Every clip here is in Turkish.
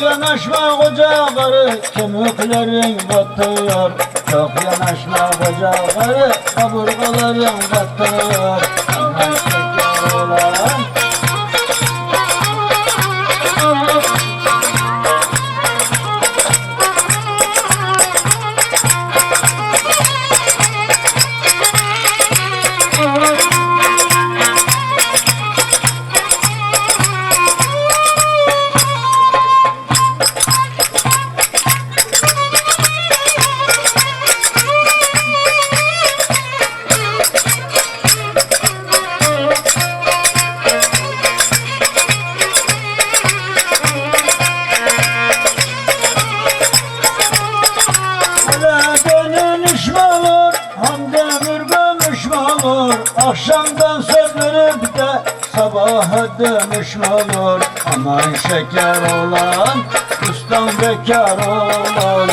Çok yanaşma koca karı, kemiklerin batıyor. Çok yanaşma koca karı, kaburgaların batıyor. Aman şeker olan. Akşamdan söz verip de sabaha dönüş mü olur? Aman şeker olan, ustam bekar olan.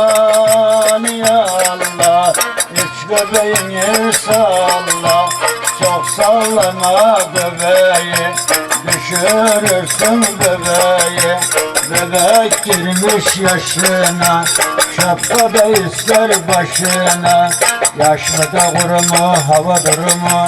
Aman ya Allah, üç göbeğini salla, çok sallama bebeği, düşürürsün bebeği. Bebek girmiş yaşına, şapka da ister başına, yaşlı da kurumu, hava durumu.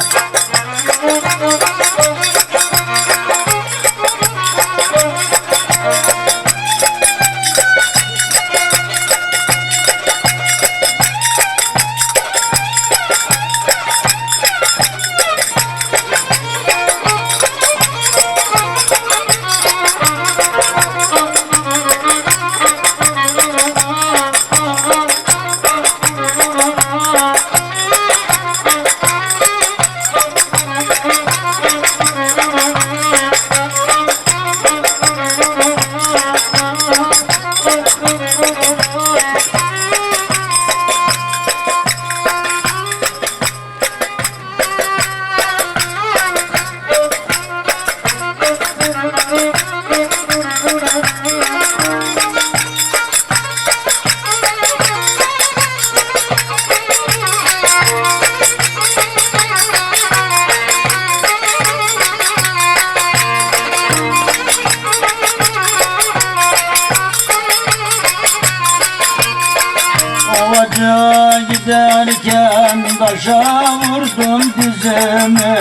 Ovaca giderken taşa vurdum dizimi.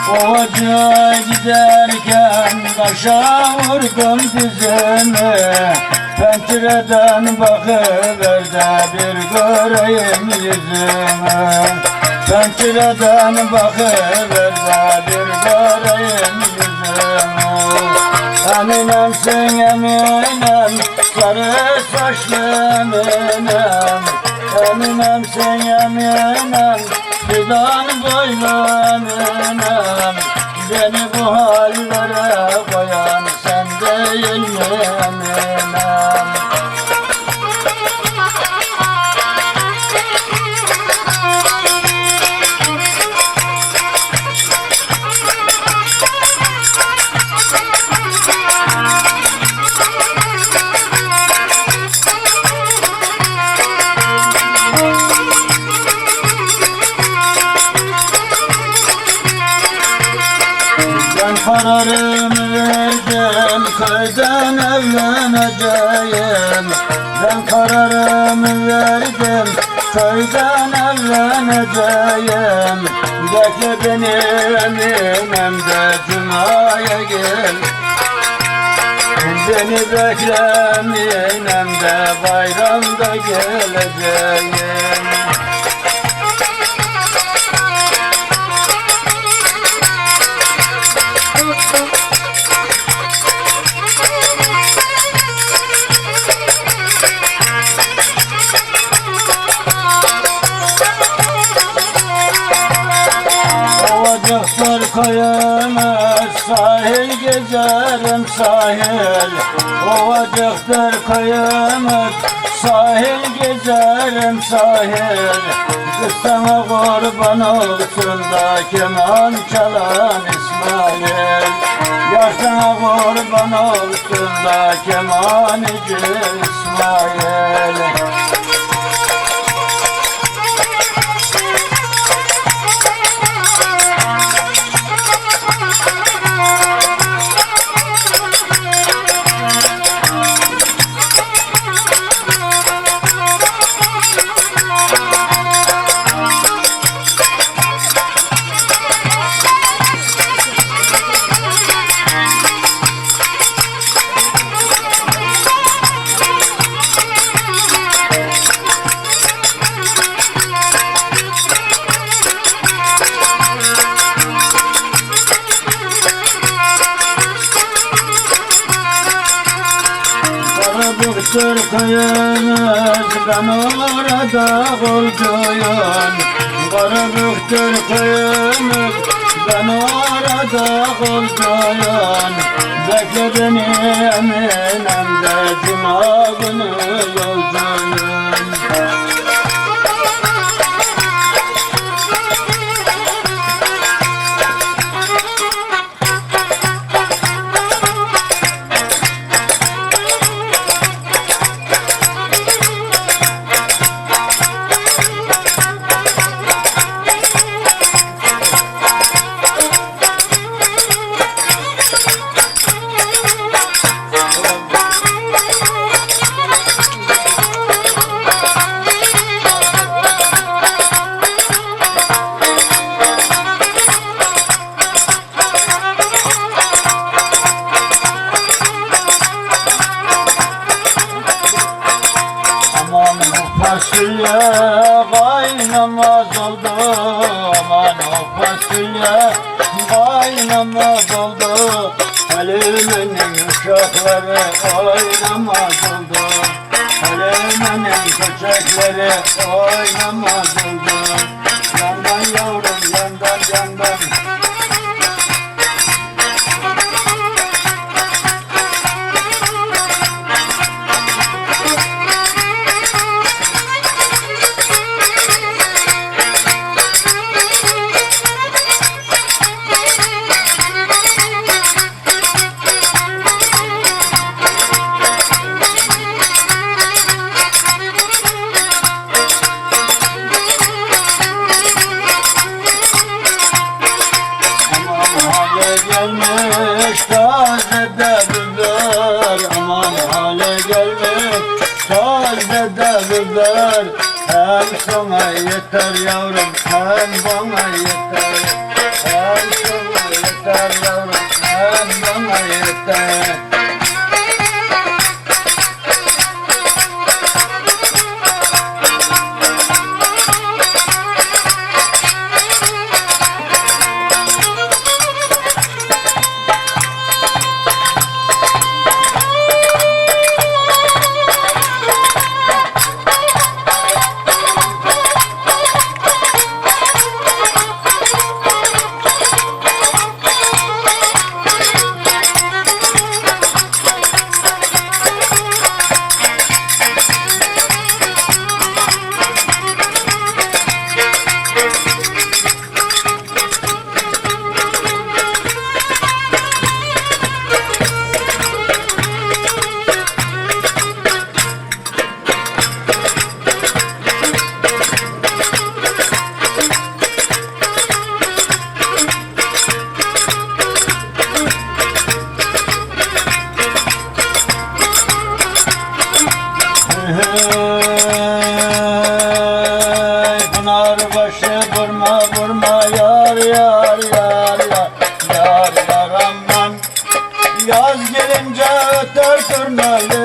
Ovaca giderken taşa vurdum dizimi. Pencereden bakıver de bir göreyim yüzümü. Pencereden bakıver de bir göreyim yüzümü. Eminemsin eminem, sarı saçlı eminem. Eminemsin eminem, fidan boylu eminem. Beni bu hallere koyan sen değil mi eminem? Ben kararımı verdim, köyden evleneceğim. Ben kararımı verdim, köyden evleneceğim. Bekle beni eminem de Cuma'ya gel. Beni bekle eminem de bayramda geleceğim. Ovacıktır köyümüz, sahil gezerim sahil. Ovacıktır köyümüz, sahil gezerim sahil. Kız sana kurban olsun da keman çalan İsmail. Yar sana kurban olsun da kemancı İsmail. Karabıktır köyümüz, ben orada kolcuyum. Karabıktır köyümüz, ben orada kolcuyum. Bekle beni eminem de Cuma günü yolcuyum. Fasulye kaynamaz oldu, aman o fasulye kaynamaz oldu. Halime'nin uşakları oynamaz oldu, Halime'nin köçekleri oynamaz oldu. Yandan yavrum yandan yandan. biber aman hale gelme. Taze biber hem sana yeter yavrum hem bana yeter. Hem sana yeter yavrum hem bana yeter. Pınarbaşı vurma vurma yar yar yar yar yar yar aman. Yaz gelince öter turnalı